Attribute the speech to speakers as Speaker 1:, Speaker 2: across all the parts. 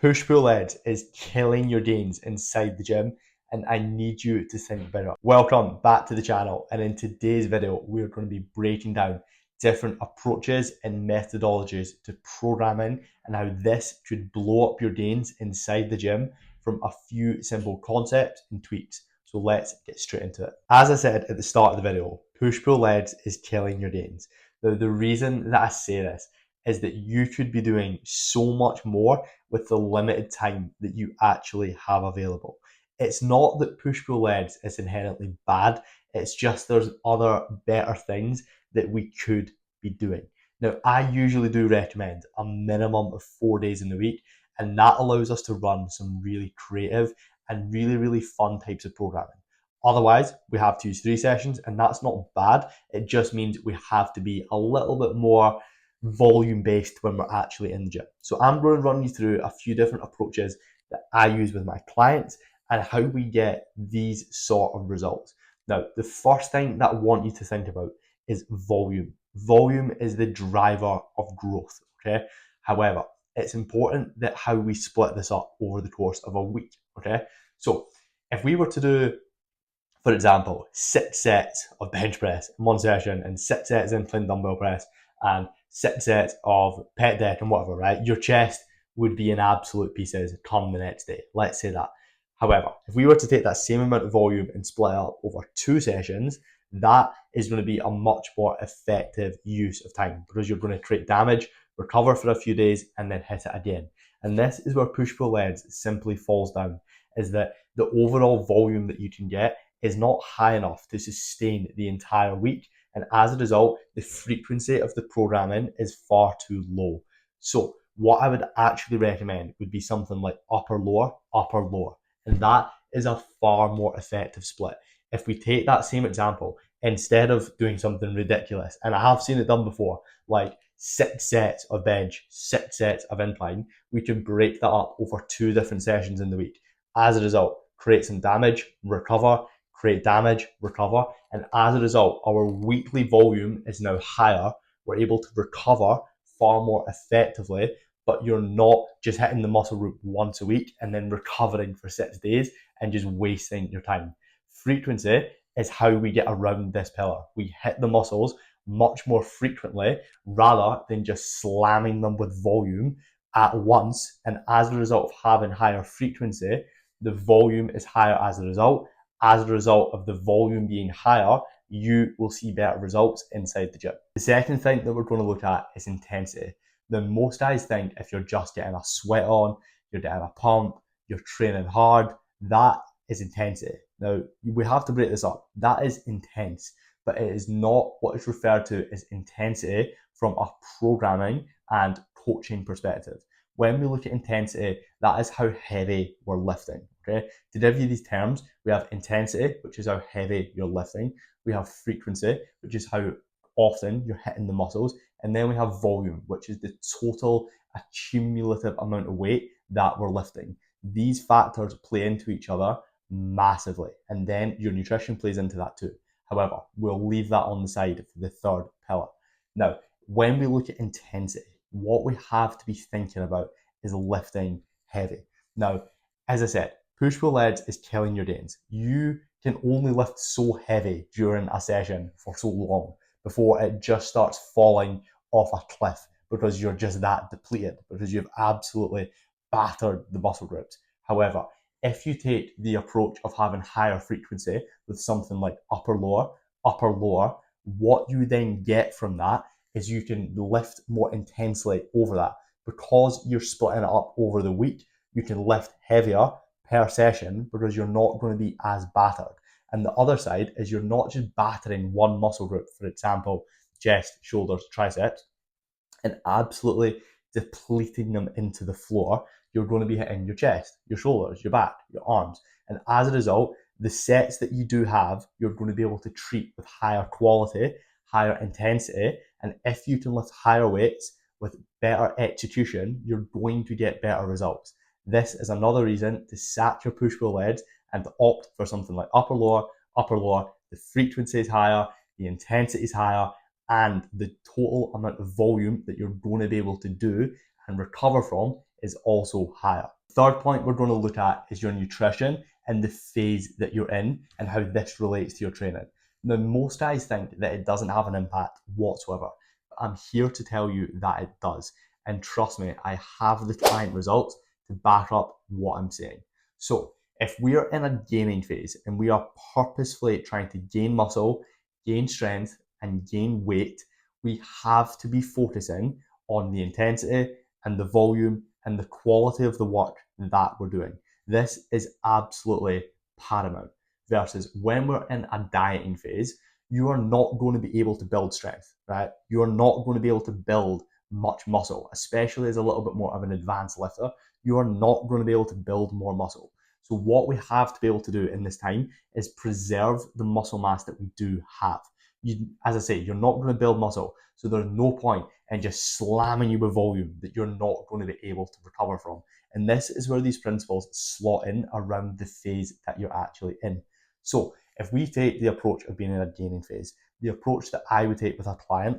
Speaker 1: Push-pull legs is killing your gains inside the gym, and I need you to think about it. Welcome back to the channel, and in today's video we're going to be breaking down different approaches and methodologies to programming and how this could blow up your gains inside the gym from a few simple concepts and tweaks. So let's get straight into it. As I said at the start of the video, push-pull legs is killing your gains. Now, the reason that I say this is that you could be doing so much more with the limited time that you actually have available. It's not that push-pull legs is inherently bad, it's just there's other better things that we could be doing. Now, I usually do recommend a minimum of 4 days in the week, and that allows us to run some really creative and really fun types of programming. Otherwise, we have to use 3 sessions, and that's not bad. It just means we have to be a little bit more volume based when we're actually in the gym. So I'm going to run you through a few different approaches that I use with my clients and how we get these sort of results. Now, the first thing that I want you to think about is volume. Volume is the driver of growth, okay? However, it's important that how we split this up over the course of a week, okay? So if we were to do, for example, 6 sets of bench press in one session and 6 sets incline dumbbell press and 6 sets of pec deck and whatever, right? Your chest would be in absolute pieces come the next day. Let's say that. However, if we were to take that same amount of volume and split it up over 2 sessions, that is going to be a much more effective use of time because you're going to create damage, recover for a few days, and then hit it again. And this is where push-pull legs simply falls down, is that the overall volume that you can get is not high enough to sustain the entire week. And as a result, the frequency of the programming is far too low. So what I would actually recommend would be something like upper lower. And that is a far more effective split. If we take that same example, instead of doing something ridiculous, and I have seen it done before, like 6 sets of bench, 6 sets of incline, we can break that up over 2 different sessions in the week. As a result, create some damage, recover, create damage, recover, and as a result, our weekly volume is now higher. We're able to recover far more effectively, but you're not just hitting the muscle group once a week and then recovering for 6 days and just wasting your time. Frequency is how we get around this pillar. We hit the muscles much more frequently rather than just slamming them with volume at once. And as a result of having higher frequency, the volume is higher as a result. As a result of the volume being higher, you will see better results inside the gym. The second thing that we're going to look at is intensity. Now, most guys think if you're just getting a sweat on, you're getting a pump, you're training hard, that is intensity. Now, we have to break this up. That is intense, but it is not what is referred to as intensity from a programming and coaching perspective. When we look at intensity, that is how heavy we're lifting. Okay? To give you these terms, we have intensity, which is how heavy you're lifting. We have frequency, which is how often you're hitting the muscles. And then we have volume, which is the total accumulative amount of weight that we're lifting. These factors play into each other massively. And then your nutrition plays into that too. However, we'll leave that on the side for the third pillar. Now, when we look at intensity, what we have to be thinking about is lifting heavy. Now, as I said, push-pull legs is killing your gains. You can only lift so heavy during a session for so long before it just starts falling off a cliff because you're just that depleted, because you've absolutely battered the muscle groups. However, if you take the approach of having higher frequency with something like upper lower, what you then get from that is you can lift more intensely over that. Because you're splitting it up over the week, you can lift heavier per session because you're not going to be as battered. And the other side is you're not just battering one muscle group, for example, chest, shoulders, triceps, and absolutely depleting them into the floor. You're going to be hitting your chest, your shoulders, your back, your arms. And as a result, the sets that you do have, you're going to be able to treat with higher quality, higher intensity. And if you can lift higher weights with better execution, you're going to get better results. This is another reason to sack your push-pull legs and to opt for something like upper lower. The frequency is higher, the intensity is higher, and the total amount of volume that you're going to be able to do and recover from is also higher. Third point we're going to look at is your nutrition and the phase that you're in and how this relates to your training. Now, most guys think that it doesn't have an impact whatsoever. But I'm here to tell you that it does. And trust me, I have the client results to back up what I'm saying. So if we are in a gaining phase and we are purposefully trying to gain muscle, gain strength, and gain weight, we have to be focusing on the intensity and the volume and the quality of the work that we're doing. This is absolutely paramount. Versus when we're in a dieting phase, you are not going to be able to build strength, right? You are not going to be able to build much muscle, especially as a little bit more of an advanced lifter. You are not going to be able to build more muscle. So what we have to be able to do in this time is preserve the muscle mass that we do have. As I say, you're not going to build muscle, so there's no point in just slamming you with volume that you're not going to be able to recover from. And this is where these principles slot in around the phase that you're actually in. So if we take the approach of being in a gaining phase, the approach that I would take with a client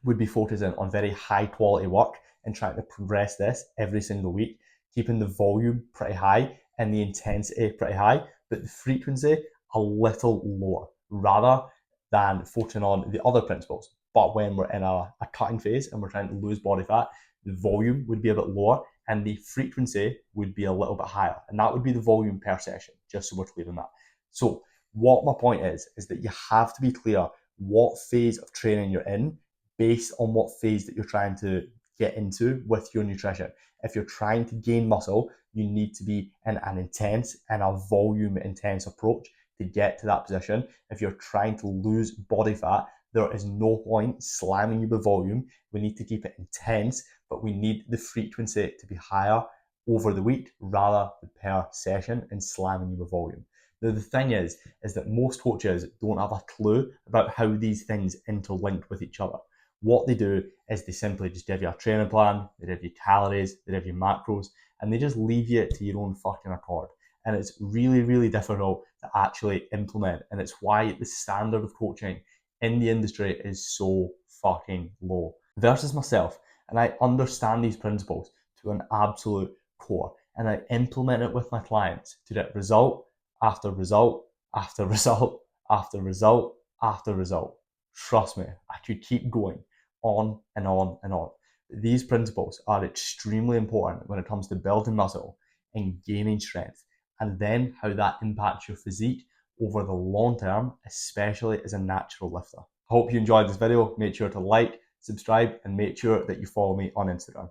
Speaker 1: would be focusing on very high quality work and trying to progress this every single week, keeping the volume pretty high and the intensity pretty high, but the frequency a little lower, rather than focusing on the other principles. But when we're in a cutting phase and we're trying to lose body fat, the volume would be a bit lower and the frequency would be a little bit higher. And that would be the volume per session, just so we're clear on that. So what my point is that you have to be clear what phase of training you're in based on what phase that you're trying to get into with your nutrition. If you're trying to gain muscle, you need to be in an intense and a volume intense approach to get to that position. If you're trying to lose body fat, there is no point slamming you with volume. We need to keep it intense, but we need the frequency to be higher over the week rather than per session and slamming you with volume. Now, the thing is that most coaches don't have a clue about how these things interlink with each other. What they do is they simply just give you a training plan, they give you calories, they give you macros, and they just leave you to your own fucking accord. And it's really, really difficult to actually implement. And it's why the standard of coaching in the industry is so fucking low. Versus myself, and I understand these principles to an absolute core, and I implement it with my clients to get result after result after result after result after result. Trust me, I could keep going on and on and on. These principles are extremely important when it comes to building muscle and gaining strength, and then how that impacts your physique over the long term, especially as a natural lifter. I hope you enjoyed this video. Make sure to like, subscribe, and make sure that you follow me on Instagram.